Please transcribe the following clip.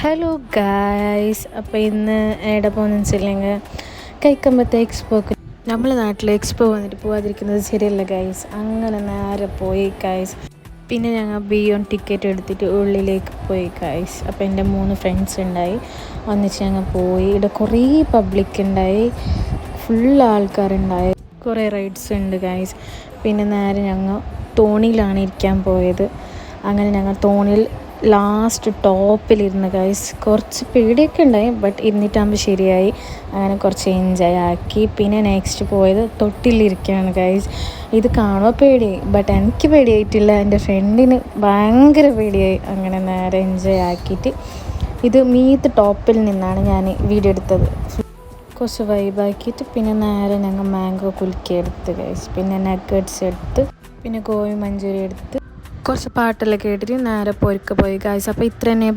Hello guys, അപ്പോൾ ഇന്ന് എവിടെ പോകുന്നതെന്ന് വെച്ചില്ലെങ്കിൽ കൈക്കമ്പത്തെ എക്സ്പോക്ക് നമ്മളെ നാട്ടിൽ എക്സ്പോ വന്നിട്ട് പോകാതിരിക്കുന്നത് ശരിയല്ല ഗായ്സ്. അങ്ങനെ നേരെ പോയി ഗായ്സ്. പിന്നെ ഞങ്ങൾ ബിയോൺ ടിക്കറ്റ് എടുത്തിട്ട് ഉള്ളിലേക്ക് പോയി ഗായ്സ്. അപ്പോൾ എൻ്റെ 3 ഫ്രണ്ട്സ് ഉണ്ടായി, ഒന്നിച്ച് ഞങ്ങൾ പോയി. ഇവിടെ കുറേ പബ്ലിക് ഉണ്ടായി, ഫുൾ ആൾക്കാരുണ്ടായി, കുറേ റൈഡ്സ് ഉണ്ട് ഗായ്സ്. പിന്നെ നേരെ ഞങ്ങൾ തോണിയിലാണ് ഇരിക്കാൻ പോയത്. അങ്ങനെ ഞങ്ങൾ തോണിയിൽ ലാസ്റ്റ് ടോപ്പിലിരുന്ന് ഗൈസ്. കുറച്ച് പേടിയൊക്കെ ഉണ്ടായി, ബട്ട് ഇരുന്നിട്ടാകുമ്പോൾ ശരിയായി. അങ്ങനെ കുറച്ച് എൻജോയ് ആക്കി. പിന്നെ നെക്സ്റ്റ് പോയത് തൊട്ടിലിരിക്കുകയാണ് ഗൈസ്. ഇത് കാണുമ്പോൾ പേടിയായി, ബട്ട് എനിക്ക് പേടിയായിട്ടില്ല, എൻ്റെ ഫ്രണ്ടിന് ഭയങ്കര പേടിയായി. അങ്ങനെ നേരെ എൻജോയ് ആക്കിയിട്ട് ഇത് മീത്ത് ടോപ്പിൽ നിന്നാണ് ഞാൻ വീഡിയോ എടുത്തത്. കുറച്ച് വൈബാക്കിയിട്ട് പിന്നെ നേരെ ഞങ്ങൾ മാംഗോ കുലുക്കി എടുത്ത് ഗൈസ്. പിന്നെ നഗറ്റ്സ് എടുത്ത്, പിന്നെ ഗോബി മഞ്ചൂരി എടുത്ത്, കുറച്ച് പാട്ടെല്ലാം കേട്ടിട്ട് നേരെ പൊരിക്ക പോയി ഗൈസ്. അപ്പോൾ ഇത്ര തന്നെ.